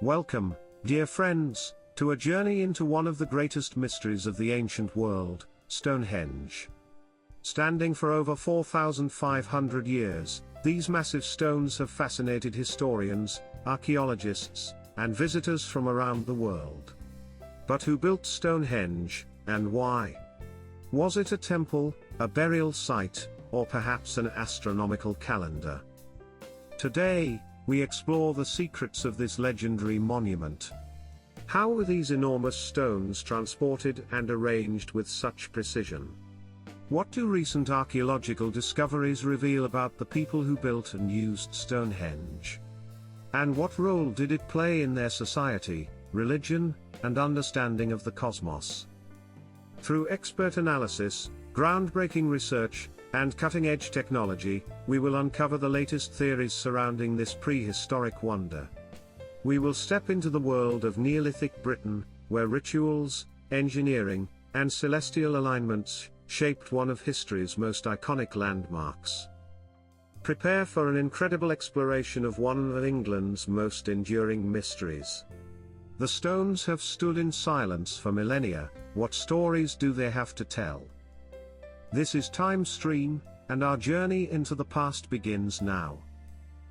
Welcome, dear friends, to a journey into one of the greatest mysteries of the ancient world, Stonehenge. Standing for over 4,500 years, these massive stones have fascinated historians, archaeologists, and visitors from around the world. But who built Stonehenge, and why? Was it a temple, a burial site, or perhaps an astronomical calendar? Today, we explore the secrets of this legendary monument. How were these enormous stones transported and arranged with such precision? What do recent archaeological discoveries reveal about the people who built and used Stonehenge? And what role did it play in their society, religion, and understanding of the cosmos? Through expert analysis, groundbreaking research, and cutting-edge technology, we will uncover the latest theories surrounding this prehistoric wonder. We will step into the world of Neolithic Britain, where rituals, engineering, and celestial alignments shaped one of history's most iconic landmarks. Prepare for an incredible exploration of one of England's most enduring mysteries. The stones have stood in silence for millennia. What stories do they have to tell? This is Time Stream, and our journey into the past begins now.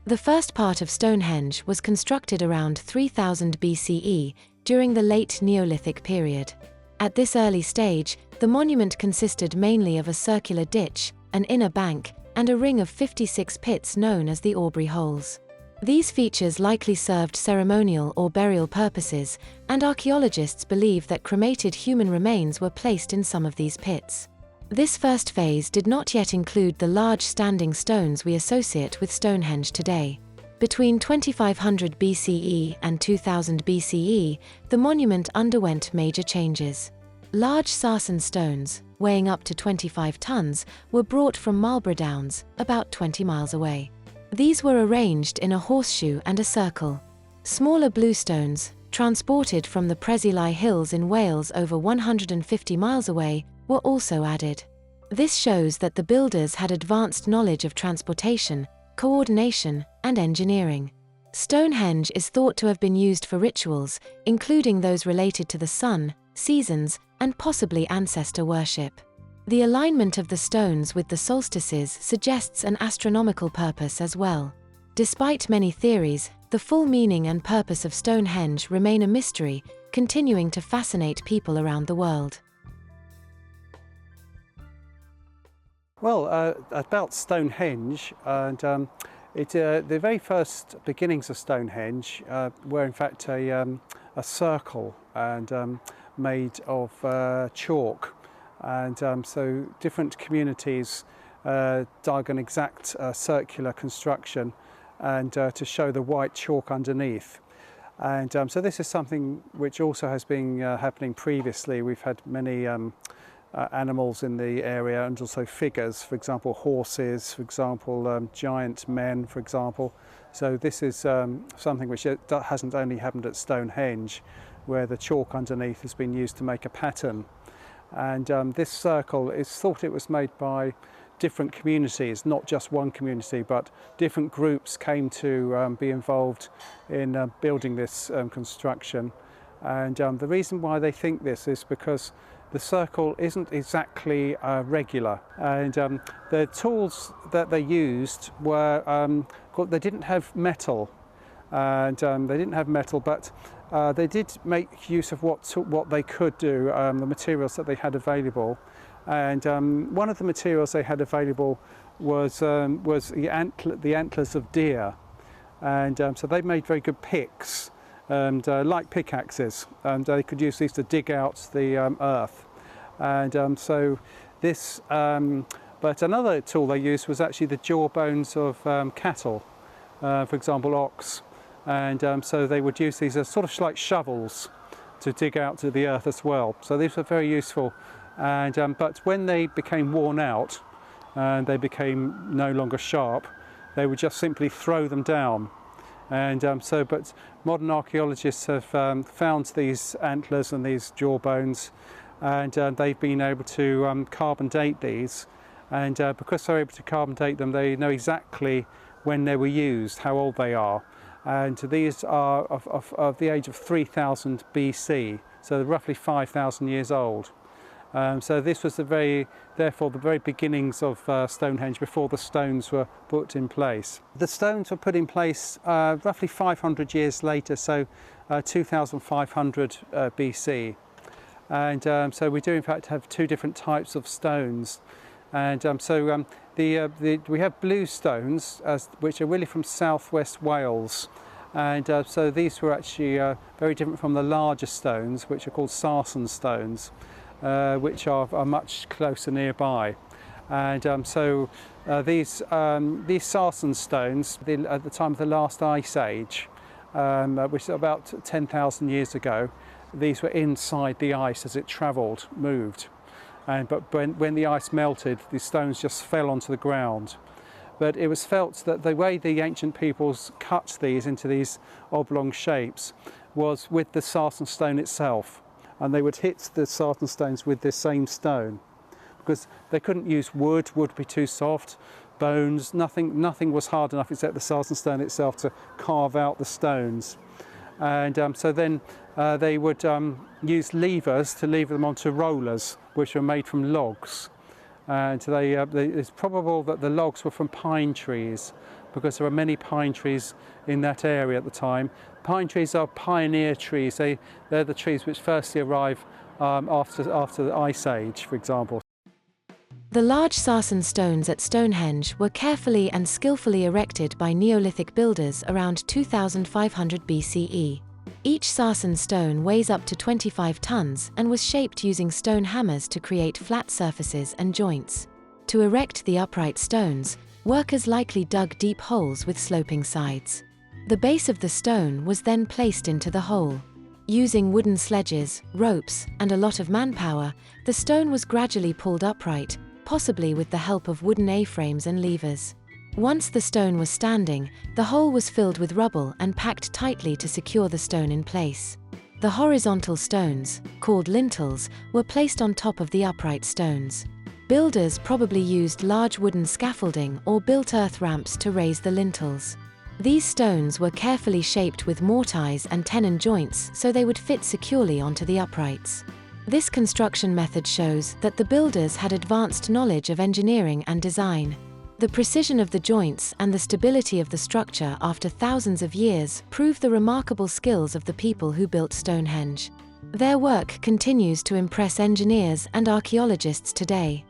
The first part of Stonehenge was constructed around 3000 BCE, during the late Neolithic period. At this early stage, the monument consisted mainly of a circular ditch, an inner bank, and a ring of 56 pits known as the Aubrey holes. These features likely served ceremonial or burial purposes, and archaeologists believe that cremated human remains were placed in some of these pits. This first phase did not yet include the large standing stones we associate with Stonehenge today. Between 2500 BCE and 2000 BCE, the monument underwent major changes. Large sarsen stones, weighing up to 25 tons, were brought from Marlborough Downs, about 20 miles away. These were arranged in a horseshoe and a circle. Smaller bluestones, transported from the Prehistoric Hills in Wales over 150 miles away, were also added. This shows that the builders had advanced knowledge of transportation, coordination, and engineering. Stonehenge is thought to have been used for rituals, including those related to the sun, seasons, and possibly ancestor worship. The alignment of the stones with the solstices suggests an astronomical purpose as well. Despite many theories, the full meaning and purpose of Stonehenge remain a mystery, continuing to fascinate people around the world. Well, about Stonehenge, and the very first beginnings of Stonehenge were in fact a circle and made of chalk, and so different communities dug an exact circular construction and to show the white chalk underneath. And so this is something which also has been happening previously. We've had many animals in the area, and also figures, for example horses, for example giant men, for example. So this is something which hasn't only happened at Stonehenge, where the chalk underneath has been used to make a pattern. And this circle is thought it was made by different communities, not just one community, but different groups came to be involved in building this construction. And the reason why they think this is because the circle isn't exactly regular, and the tools that they used were, they didn't have metal, and but they did make use of what they could do, the materials that they had available. And one of the materials they had available was the antlers of deer, and so they made very good picks, and like pickaxes, and they could use these to dig out the earth. And so this, but another tool they used was actually the jawbones of cattle, for example ox, and so they would use these as sort of like shovels to dig out to the earth as well. So these were very useful, and but when they became worn out and they became no longer sharp, they would just simply throw them down. And but modern archaeologists have found these antlers and these jawbones, and they've been able to carbon date these, and because they're able to carbon date them, they know exactly when they were used, how old they are, and these are of the age of 3000 BC, so they're roughly 5,000 years old. So this was therefore the very beginnings of Stonehenge, before the stones were put in place. The stones were put in place roughly 500 years later, so 2500 BC. And so we do in fact have two different types of stones. And we have blue stones, which are really from southwest Wales. And so these were actually very different from the larger stones, which are called sarsen stones, which are much closer nearby. And these sarsen stones, at the time of the last ice age, which is about 10,000 years ago, these were inside the ice as it travelled, moved. But when the ice melted, the stones just fell onto the ground. But it was felt that the way the ancient peoples cut these into these oblong shapes was with the sarsen stone itself. And they would hit the sarsen stones with this same stone, because they couldn't use wood would be too soft, bones, nothing was hard enough except the sarsen stone itself to carve out the stones. And so then they would use levers to lever them onto rollers, which were made from logs. And it's probable that the logs were from pine trees, because there are many pine trees in that area at the time. Pine trees are pioneer trees. They're the trees which firstly arrive after the Ice Age, for example. The large sarsen stones at Stonehenge were carefully and skillfully erected by Neolithic builders around 2500 BCE. Each sarsen stone weighs up to 25 tons and was shaped using stone hammers to create flat surfaces and joints. To erect the upright stones, workers likely dug deep holes with sloping sides. The base of the stone was then placed into the hole. Using wooden sledges, ropes, and a lot of manpower, the stone was gradually pulled upright, possibly with the help of wooden A-frames and levers. Once the stone was standing, the hole was filled with rubble and packed tightly to secure the stone in place. The horizontal stones, called lintels, were placed on top of the upright stones. Builders probably used large wooden scaffolding or built earth ramps to raise the lintels. These stones were carefully shaped with mortise and tenon joints so they would fit securely onto the uprights. This construction method shows that the builders had advanced knowledge of engineering and design. The precision of the joints and the stability of the structure after thousands of years prove the remarkable skills of the people who built Stonehenge. Their work continues to impress engineers and archaeologists today.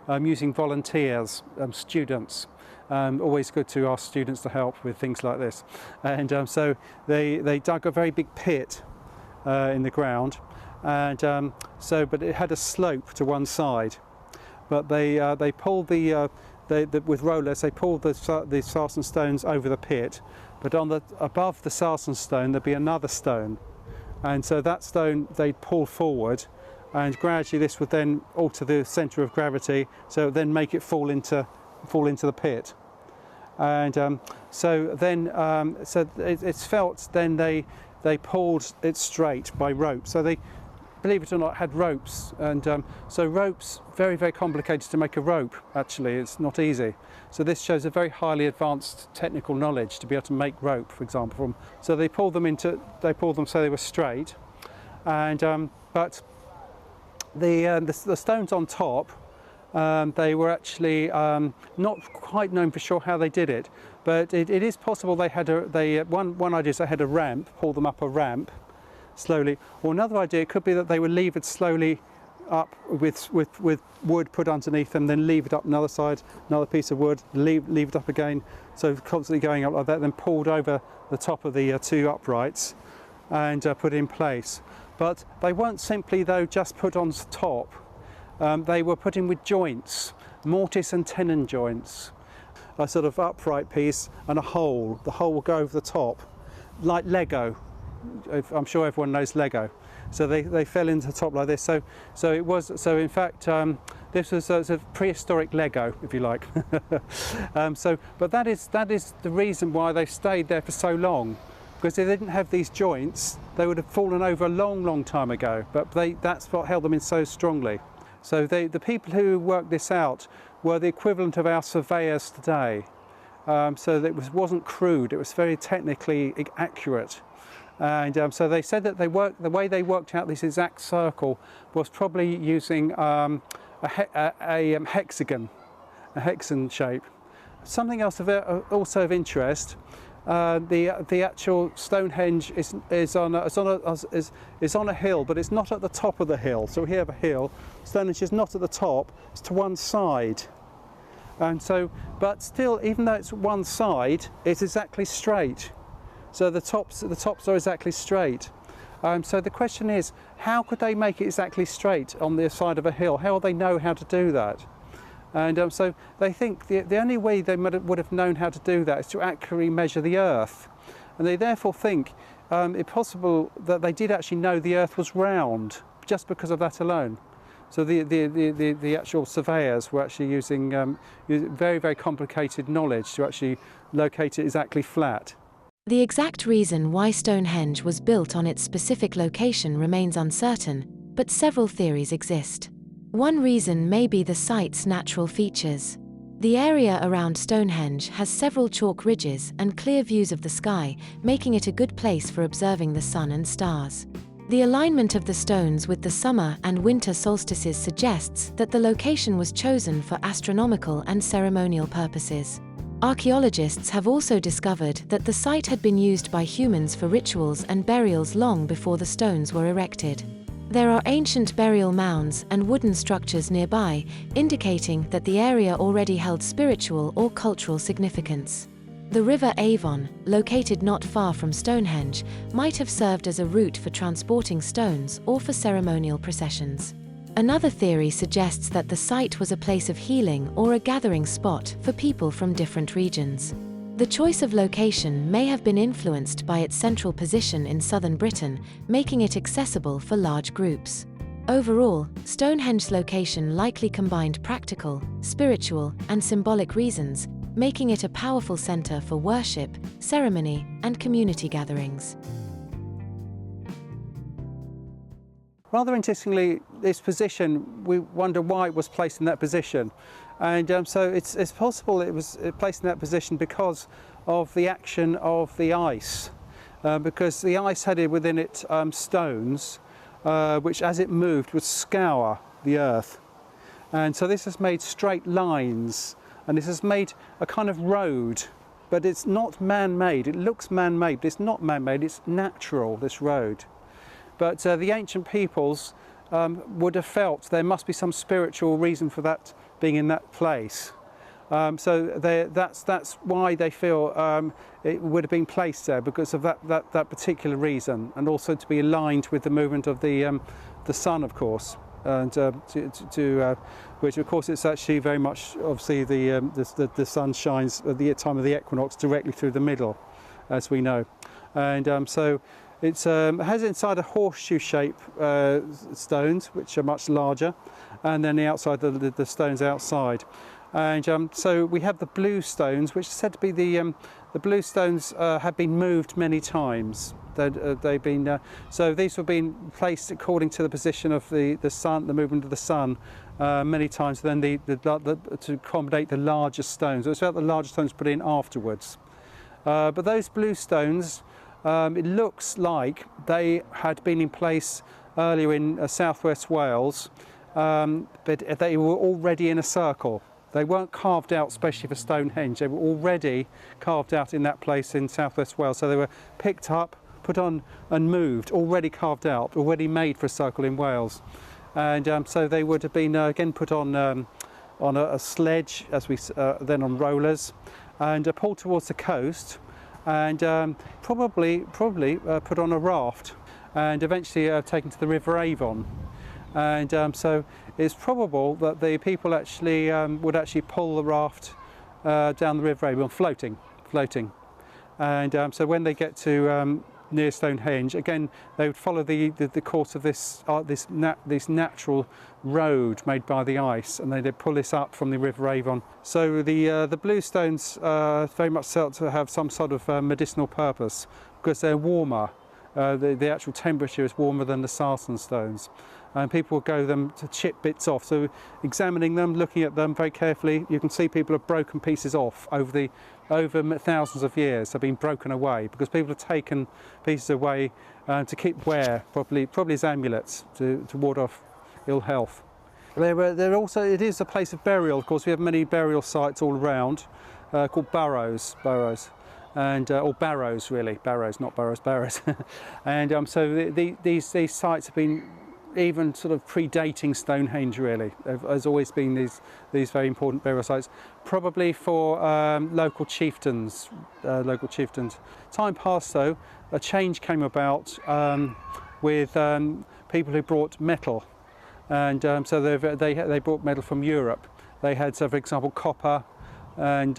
Using volunteers, students. Always good to ask students to help with things like this. And so they dug a very big pit in the ground, and but it had a slope to one side. But they pulled with rollers. They pulled the sarsen stones over the pit. But above the sarsen stone there'd be another stone, and so that stone they'd pull forward. And gradually this would then alter the centre of gravity, so it would then make it fall into the pit. And so it's felt then they pulled it straight by rope. So they, believe it or not, had ropes. And so ropes, very, very complicated to make a rope, actually. It's not easy. So this shows a very highly advanced technical knowledge to be able to make rope, for example. So they pulled them so they were straight. And but the stones on top, they were actually not quite known for sure how they did it, but it is possible they had one idea is they had a ramp, pull them up a ramp slowly, or another idea could be that they were levered slowly up with wood put underneath them, then levered up another side, another piece of wood, levered up again, so constantly going up like that, then pulled over the top of the two uprights and put in place. But they weren't simply, though, just put on top. They were put in with joints, mortise and tenon joints, a sort of upright piece and a hole. The hole will go over the top, like Lego. I'm sure everyone knows Lego. So they fell into the top like this. So in fact this was a prehistoric Lego, if you like. But that is the reason why they stayed there for so long. Because if they didn't have these joints, they would have fallen over a long, long time ago. But that's what held them in so strongly. So the people who worked this out were the equivalent of our surveyors today. So that it wasn't crude, it was very technically accurate. And so they said that the way they worked out this exact circle was probably using a hexagon shape. Something else also of interest. The actual Stonehenge is on a hill, but it's not at the top of the hill. So we have a hill. Stonehenge is not at the top; it's to one side. And so, but still, even though it's one side, it's exactly straight. So the tops are exactly straight. So the question is, how could they make it exactly straight on the side of a hill? How will they know how to do that? And so they think the only way they would have known how to do that is to accurately measure the earth. And they therefore think it's possible that they did actually know the earth was round, just because of that alone. So the actual surveyors were actually using very, very complicated knowledge to actually locate it exactly flat. The exact reason why Stonehenge was built on its specific location remains uncertain, but several theories exist. One reason may be the site's natural features. The area around Stonehenge has several chalk ridges and clear views of the sky, making it a good place for observing the sun and stars. The alignment of the stones with the summer and winter solstices suggests that the location was chosen for astronomical and ceremonial purposes. Archaeologists have also discovered that the site had been used by humans for rituals and burials long before the stones were erected. There are ancient burial mounds and wooden structures nearby, indicating that the area already held spiritual or cultural significance. The River Avon, located not far from Stonehenge, might have served as a route for transporting stones or for ceremonial processions. Another theory suggests that the site was a place of healing or a gathering spot for people from different regions. The choice of location may have been influenced by its central position in southern Britain, making it accessible for large groups. Overall, Stonehenge's location likely combined practical, spiritual, and symbolic reasons, making it a powerful center for worship, ceremony, and community gatherings. Rather interestingly, this position, we wonder why it was placed in that position. And so it's possible it was placed in that position because of the action of the ice. Because the ice had within it stones, which as it moved would scour the earth. And so this has made straight lines, and this has made a kind of road, but it's not man-made. It looks man-made, but it's not man-made, it's natural, this road. But the ancient peoples would have felt there must be some spiritual reason for that being in that place. So that's why they feel it would have been placed there, because of that particular reason, and also to be aligned with the movement of the sun, of course. And which of course it's actually very much, obviously the sun shines at the time of the equinox directly through the middle, as we know. And so it has inside a horseshoe shape stones, which are much larger, and then the outside, the stones outside. And so we have the blue stones, which is said to be the blue stones have been moved many times. They've been so these were being placed according to the position of the sun, the movement of the sun, many times. Then to accommodate the larger stones. It's about the larger stones put in afterwards. But those blue stones, it looks like they had been in place earlier in southwest Wales, but they were already in a circle. They weren't carved out especially for Stonehenge. They were already carved out in that place in southwest Wales. So they were picked up, put on and moved, already carved out, already made for a circle in Wales. And so they would have been again put on a sledge, as then on rollers, and pulled towards the coast, and probably put on a raft, and eventually taken to the River Avon. And so it's probable that the people actually would actually pull the raft down the River Avon, floating. And so when they get to near Stonehenge, again they would follow the course of this natural road made by the ice, and they'd pull this up from the River Avon. So the blue stones very much felt to have some sort of medicinal purpose, because they're warmer. The actual temperature is warmer than the sarsen stones. and people will go them to chip bits off. So examining them, looking at them very carefully, you can see people have broken pieces off over thousands of years. They've been broken away because people have taken pieces away to keep wear, probably as amulets to ward off ill health. It is a place of burial. Of course, we have many burial sites all around called burrows, and or barrows really, barrows, not burrows, barrows. And so these sites have been even sort of predating Stonehenge really. There's always been these very important burial sites, probably for local chieftains. Time passed though, a change came about with people who brought metal. And so they brought metal from Europe. They had, so for example, copper and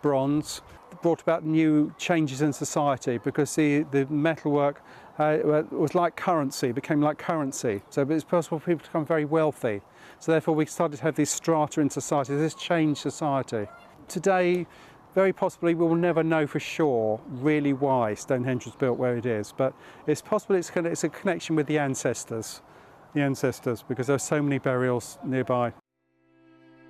bronze. Brought about new changes in society because the metalwork was like currency, became like currency. So it was possible for people to become very wealthy. So therefore we started to have these strata in society. This changed society. Today, very possibly we will never know for sure really why Stonehenge was built where it is, but it's possible it's a connection with the ancestors, because there are so many burials nearby.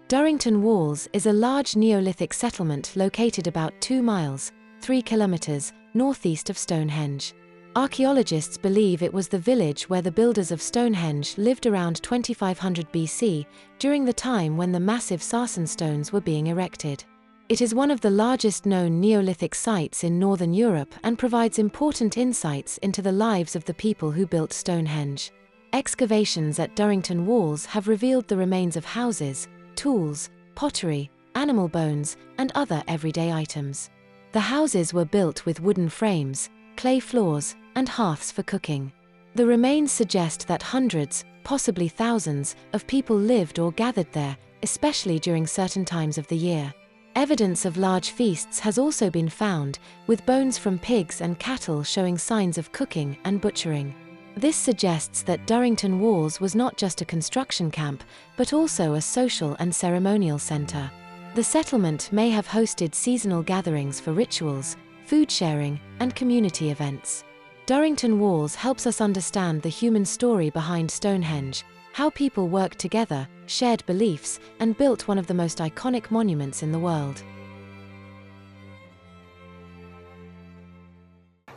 Durrington Walls is a large Neolithic settlement located about 2 miles, 3 kilometers, northeast of Stonehenge. Archaeologists believe it was the village where the builders of Stonehenge lived around 2500 BC, during the time when the massive sarsen stones were being erected. It is one of the largest known Neolithic sites in Northern Europe and provides important insights into the lives of the people who built Stonehenge. Excavations at Durrington Walls have revealed the remains of houses, tools, pottery, animal bones, and other everyday items. The houses were built with wooden frames, clay floors, and hearths for cooking. The remains suggest that hundreds, possibly thousands, of people lived or gathered there, especially during certain times of the year. Evidence of large feasts has also been found, with bones from pigs and cattle showing signs of cooking and butchering. This suggests that Durrington Walls was not just a construction camp, but also a social and ceremonial centre. The settlement may have hosted seasonal gatherings for rituals, food sharing, and community events. Durrington Walls helps us understand the human story behind Stonehenge, how people worked together, shared beliefs, and built one of the most iconic monuments in the world.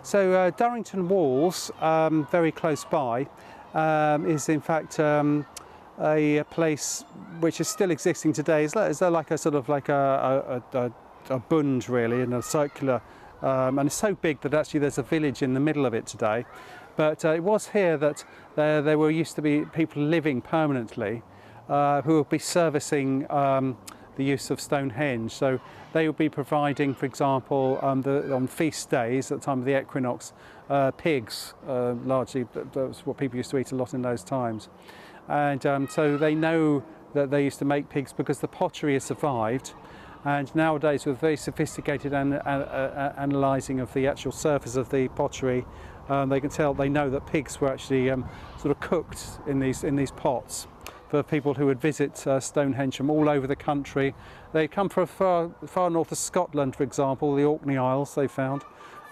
So Durrington Walls, very close by, is in fact a place which is still existing today. Is there like a sort of like a bund really, in a circular, and it's so big that actually there's a village in the middle of it today. But it was here that there used to be people living permanently who would be servicing the use of Stonehenge. So they would be providing, for example, on feast days at the time of the equinox, pigs, largely. That was what people used to eat a lot in those times. And so they know that they used to make pigs because the pottery has survived. And nowadays, with very sophisticated analysing of the actual surface of the pottery, they know that pigs were actually sort of cooked in these pots. For people who would visit Stonehenge from all over the country. They come from far north of Scotland, for example, the Orkney Isles they found,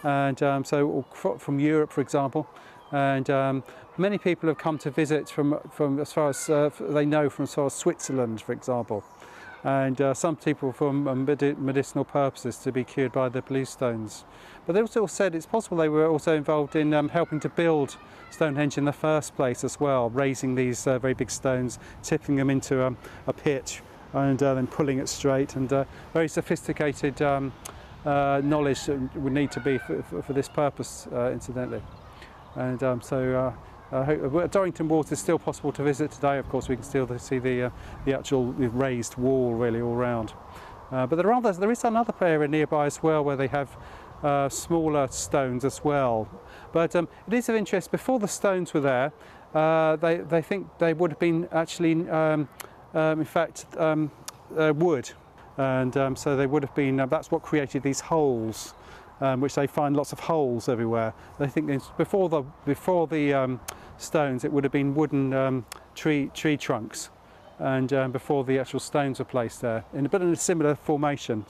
and so from Europe, for example, and many people have come to visit from as far as they know, from as far as Switzerland, for example, and some people from medicinal purposes to be cured by the blue stones. But they also said it's possible they were also involved in helping to build Stonehenge in the first place as well, raising these very big stones, tipping them into a pit and then pulling it straight, and very sophisticated knowledge that would need to be for this purpose, incidentally. And Durrington Walls is still possible to visit today. Of course, we can still see the actual raised wall really all around. But there is another area nearby as well where they have smaller stones as well. But it is of interest, before the stones were there, they think they would have been actually, in fact, wood. And so they would have been, that's what created these holes, which they find lots of holes everywhere. They think before the stones, it would have been wooden tree trunks, and before the actual stones were placed there, but in a similar formation.